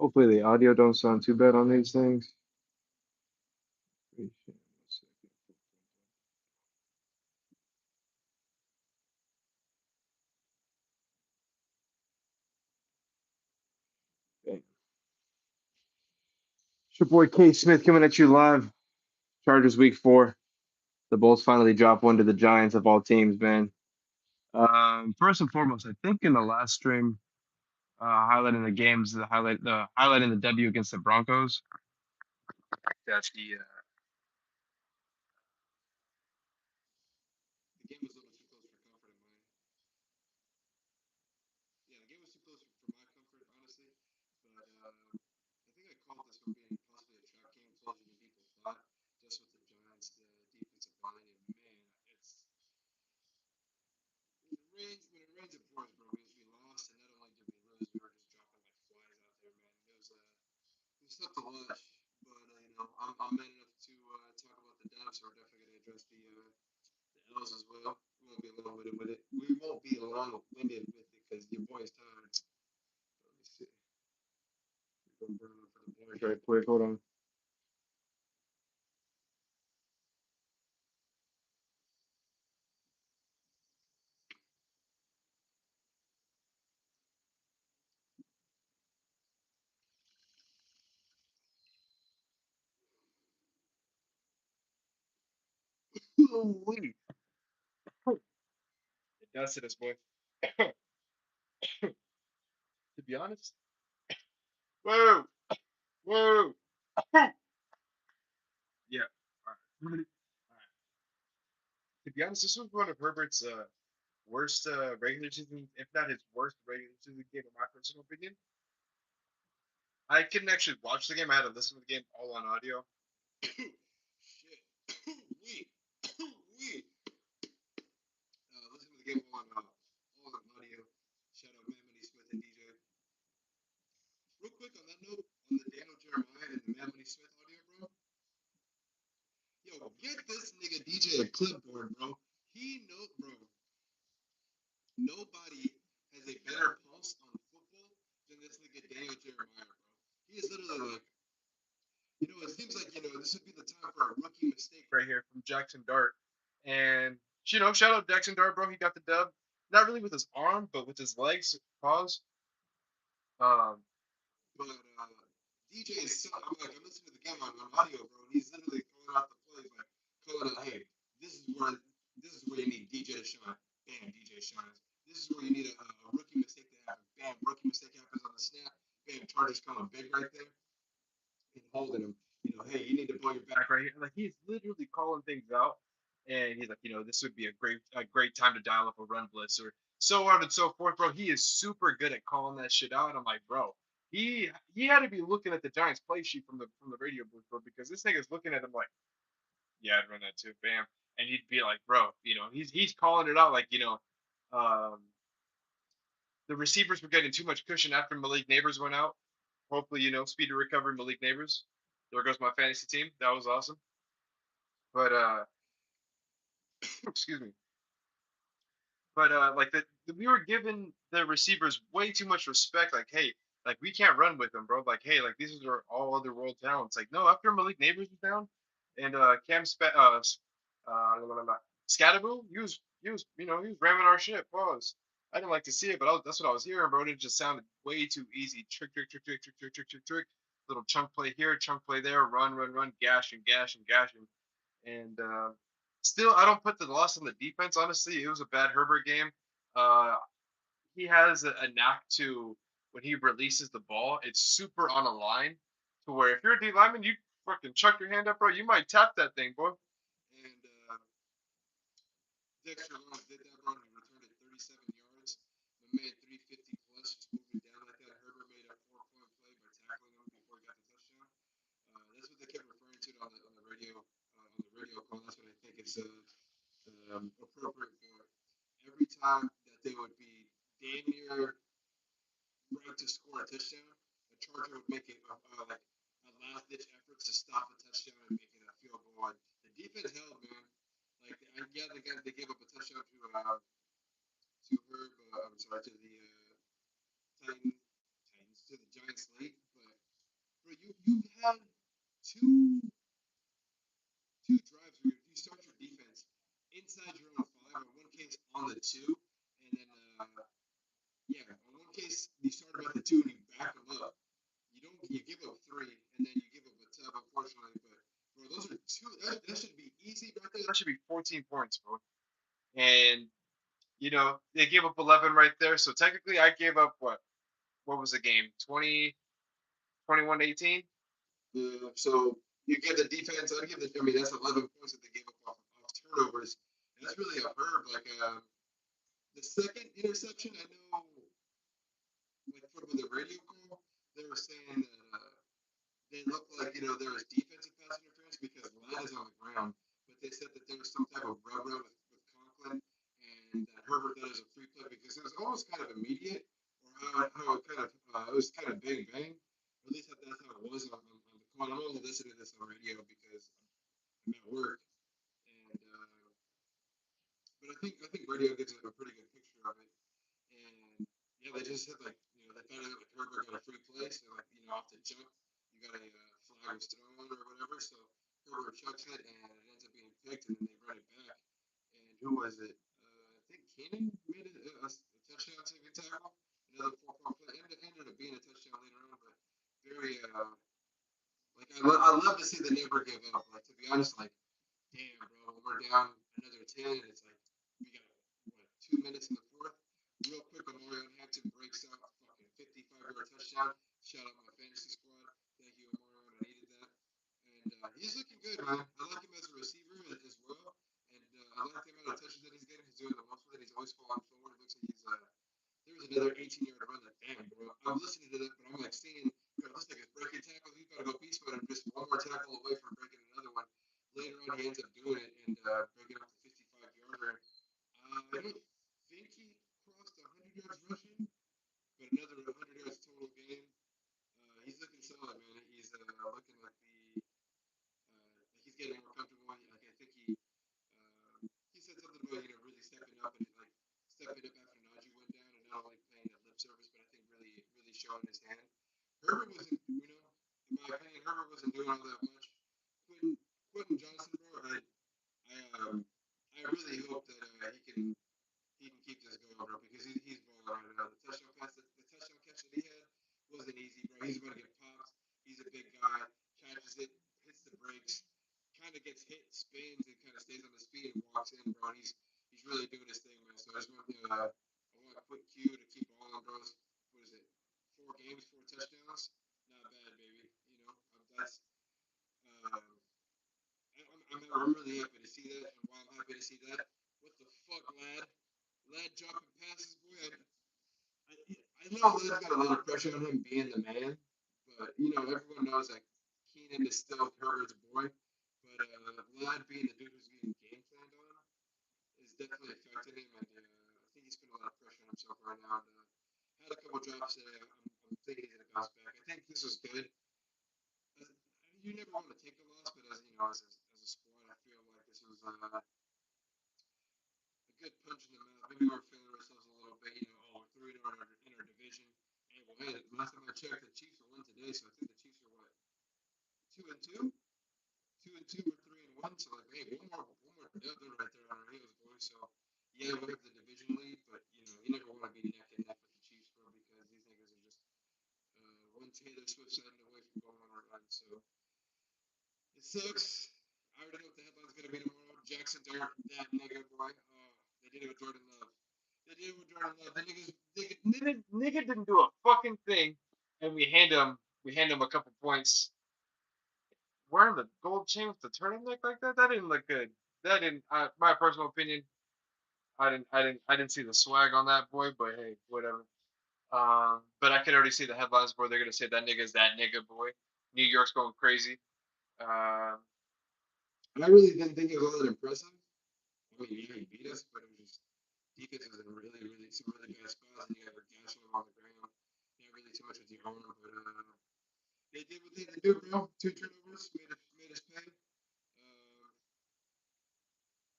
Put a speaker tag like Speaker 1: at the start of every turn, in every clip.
Speaker 1: Hopefully the audio don't sound too bad on these things. Okay. It's your boy K Smith coming at you live. Chargers week 4. The Bulls finally dropped one to the Giants of all teams, man. First and foremost, I think in the last stream, highlighting the games, the highlighting the W against the Broncos. That's the game was a little too close for comfort of mine. Yeah, the game was too close for my comfort, honestly. But I think I called this one being possibly a trap game closer than people thought, just with the Giants' defensive line. And man, it's when it rains, it pours, bro. We lost, and not only did we lose, we were just dropping like flies out there, man. It was tough to watch. But I'm man enough to talk about the dubs, so we're definitely gonna address the L's as well. We won't be long-winded with it. We won't be long-winded with it because your boy's tired. Let me see. We're gonna burn up for the boys right quick. Hold on. Holy. It does to this boy. To be honest. Whoa, whoa. Yeah. All right. All right. To be honest, this was one of Herbert's worst regular season, if not his worst regular season game, in my personal opinion. I couldn't actually watch the game. I had to listen to the game all on audio. Shit. we. we. Listen to the game all on audio. Shout out Mammoth Smith and DJ. Real quick on that note, on the Daniel Jeremiah and the Mammoth Smith audio, bro. Yo, get this nigga DJ a clipboard, bro. He knows, bro. Nobody has a better pulse on football than this nigga Daniel Jeremiah, bro. He is literally like, it seems like, this would be the time for a rookie mistake right here from Jackson Dart. And, shout out Jackson Dart, bro. He got the dub. Not really with his arm, but with his legs. Pause. Um, but DJ is so, I'm listening to the game on audio, bro. And he's literally calling out the plays, like, calling out, hey, this is where you need DJ to shine. Bam, DJ shines. This is where you need a rookie mistake to happen. Bam, rookie mistake happens on the snap. Bam, Chargers coming big right there and holding him. Hey, you need to blow your back right here. Like he's literally calling things out, and he's like, this would be a great time to dial up a run blitz or so on and so forth, bro. He is super good at calling that shit out. And I'm like, bro, he had to be looking at the Giants play sheet from the radio booth, bro, because this nigga's looking at him like, yeah, I'd run that too, bam, and he'd be like, bro, he's calling it out like, um, the receivers were getting too much cushion after Malik Neighbors went out. Hopefully, speedy recovery, Malik Neighbors. There goes my fantasy team. That was awesome. But excuse me. But like we were giving the receivers way too much respect. Like, hey, like we can't run with them, bro. Like, hey, like these are all other world talents. Like, no, after Malik Neighbors was down, and Scatterbo, he was ramming our shit. Pause. I didn't like to see it, but that's what I was hearing, bro. It just sounded way too easy. Trick, trick, trick, trick, trick, trick, trick, trick, trick. Little chunk play here, chunk play there, run, run, run, gash and gash and gash and still, I don't put the loss on the defense. Honestly, it was a bad Herbert game. Uh, he has a knack to when he releases the ball, it's super on a line to where if you're a D lineman, you fucking chuck your hand up, bro. You might tap that thing, boy. And Dexter Lawrence did that, bro. He returned it 37 yards. My man 350 plus, just moving down like that. Herbert made a 4-point play by tackling him before he got the touchdown. That's what they kept referring to on the radio call. That's what I think is appropriate for every time that they would be damn near right to score a touchdown, a Charger would make like a last ditch effort to stop a touchdown and make it a field goal. And the defense held, man. Like yeah, they gave up a touchdown to Herb. I'm sorry, to the Titans to the Giants late, but you had two two drives where you start your defense inside your own five, in one case on the two, and then yeah, in one case you start them at the two and you back them up. You give up three and then you give up a tub, unfortunately. But bro, those are two. That should be easy right there. That should be 14 points, bro. And they gave up 11 right there. So technically, I gave up what? What was the game? 20, 21-18. So you give the defense. I give the. I mean, that's 11 points that they gave up off turnovers. And that's really a verb. Like the second interception, I know, like from the radio call, they were saying that they looked like there was defensive pass interference because Ladd is on the ground, but they said that there was some type of rub with Conklin, and that Herbert thought it was a free play because it was almost kind of immediate, or how it was kind of bang bang. Or at least that's how it was on the call. I'm only listening to this on radio because I'm at work, and but I think radio gives a pretty good picture of it. And yeah, they just said like they thought like Herbert got a free play, so like off the jump you got a flag was thrown or whatever, so Herbert chucks it and it ends up being picked, and then they run it back. And who was it? I think Keenan made a touchdown saving tackle, another 4 point play. Ended up being a touchdown later on, but very like I love to see the never give up. Like to be honest, like damn, bro, when we're down another 10, and it's like we got what 2 minutes in the fourth. Real quick, Omarion Hampton breaks out fucking 55-yard touchdown. Shout out my fantasy squad. Thank you, Omarion. I needed that. And he's looking good, man. I like him as a receiver as well. And I like the amount of touches that he's getting. He's doing the most with it. He's always falling forward. It looks like there was another 18-yard run. Like, damn, bro. I'm listening to that, but I'm like seeing, it looks like it's breaking tackles. He's got to go beast mode and just one more tackle away from breaking another one. Later on, he ends up doing it and breaking up the 55-yarder. I don't think he crossed 100 yards rushing, but another 100 yards total game. He's looking solid, man. He's looking like he's getting more comfortable. Like I think he said something about really stepping up and like stepping up after Najee went down, and not only playing that lip service, but I think really showing his hand. Herbert wasn't, in my opinion, Herbert wasn't doing all that much. Quentin Johnson, bro, I really hope that he can keep this going, bro, because he's balling right now. The touchdown catch that he had wasn't easy, bro. He's about to get popped. He's a big guy, catches it, hits the brakes, kind of gets hit, spins, and kind of stays on his feet and walks in, bro. And he's really doing his thing, man. So I just want I want a quick cue to keep balling, bro. What is it? 4 games, 4 touchdowns. Not bad, baby. That's I'm really happy to see that. And while I'm happy to see that, what the fuck, lad? Lad dropping passes, boy. I know Lad's got a lot of pressure on him being the man, but everyone knows that Keenan is still Herbert's boy. But Lad being the dude who's getting game planned on is definitely affecting him, and I think he's putting a lot of pressure on himself right now. And had a couple drops today. I'm thinking he's gonna bounce back. I think this was good. You never want to take a loss, but as a squad, I feel like this was a good punch in the mouth. Maybe we were feeling ourselves a little bit. Oh, we're 3-0 in our division. And well, hey, last time I checked, the Chiefs are 1 today, so I think the Chiefs are what 2-2, 2-2 or 3-1. So like, hey, one more dub right there on our heels, boys. So yeah, we have the division lead, but you never want to be neck and neck with the Chiefs, bro, because these niggas are just one Taylor Swift side away from going on a run. So it sucks. I already know what the headline's gonna be tomorrow. Jackson Dart, that nigga boy. They did it with Jordan Love. They did it with Jordan Love. The nigga didn't do a fucking thing, and we hand him a couple points. Wearing the gold chain with the turtleneck like that, that didn't look good. That didn't. My personal opinion, I didn't see the swag on that boy. But hey, whatever. But I could already see the headlines where they're gonna say that nigga's that nigga boy. New York's going crazy. Um, I really didn't think it was all that impressive. I mean, yeah, he beat us, but it was just defense was in some really bad spots, and you guys were gashing him on the ground. Not really too much with your arm, but they did what they had to do, bro. 2 turnovers made us pay.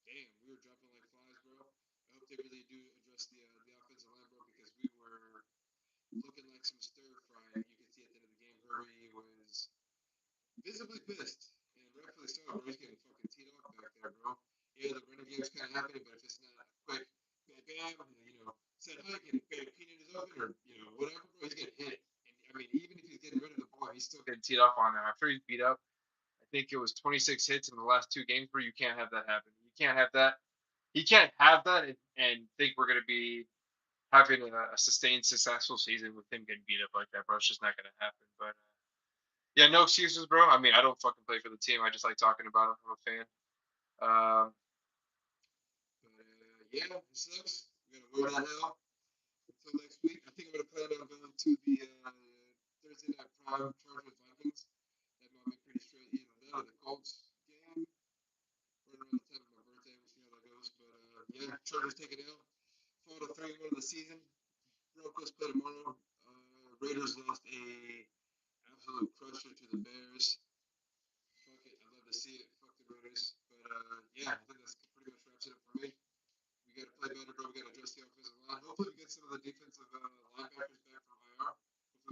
Speaker 1: Damn, we were dropping like flies, bro. I hope they really do address the offensive line, bro, because we were looking like some stir fry. And you could see at the end of the game, Hurry was really pissed, and rightfully so, bro. He's getting fucking teed off back there, bro. Yeah, the running game's kind of happening, but if it's not a quick bam, bam, set hike and bam, peanut is open, or whatever, bro, he's getting hit. And I mean, even if he's getting rid of the ball, he's still getting teed off on there. After he's beat up, I think it was 26 hits in the last 2 games, bro. You can't have that happen. You can't have that. He can't have that and think we're gonna be having a sustained successful season with him getting beat up like that, bro. It's just not gonna happen. But yeah, no excuses, bro. I mean, I don't fucking play for the team. I just like talking about him. I'm a fan. But yeah, it sucks. We're gonna wait on hell until next week. I think I'm gonna plan on going to the Thursday night prime Chargers Vikings. That might be pretty straight. That or the Colts game right around the time of my birthday. We'll see how that goes. But yeah, Chargers take it out. Fall to 3-1 of the season. Broncos play tomorrow. Raiders lost a absolute crusher to the Bears. Fuck it, I'd love to see it. Fuck the Raiders. But yeah, I think that's pretty much wraps it up for me. We got to play better, bro. We got to address the offensive line. Hopefully, we get some of the defensive linebackers back from IR.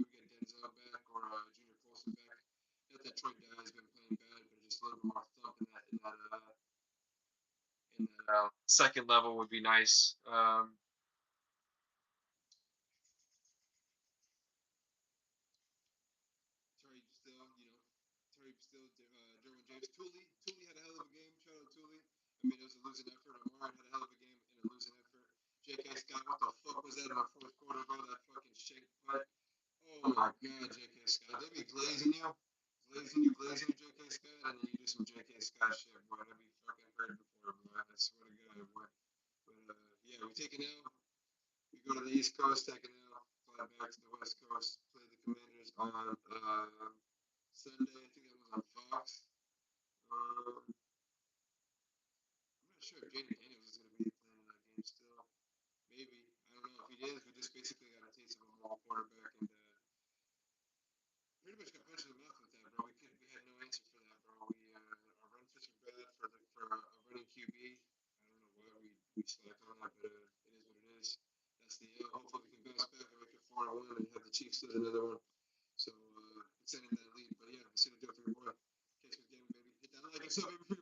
Speaker 1: Hopefully, we get Denzel back or Junior Colson back. Not that Trey Dye has been playing bad, but just a little bit more thump in that second level would be nice. Terry still, Derwin James. Tooley had a hell of a game. Shout out Tooley. I mean, it was a losing effort. Amar had a hell of a game in a losing effort. J.K. Scott, what the fuck was that in the fourth quarter, bro? That fucking shake putt. Oh my god, J.K. Scott. They be glazing you. Glazing you, J.K. Scott, and then you do some J.K. Scott shit, boy. That be fucking heard before, boy. I swear to God, boy. But yeah, we take it out. We go to the East Coast, take it out. Fly back to the West Coast. Play the Commanders on Sunday. I think that was on Fox. I'm not sure if Jaden Daniels is going to be playing in that game still. Maybe. I don't know. If he is, we just basically got a taste of a mall quarterback and pretty much got punched in the mouth with that, bro. We had no answer for that, bro. Our run fits are bad for a running QB. I don't know why we slacked on that, but it is what it is. That's the hopefully we can bounce back and make it 4-1 and have the Chiefs lose another one. So extending that lead. But yeah, that's gonna do it for your boy. Case with Gaming, baby. Hit that like and sub, baby.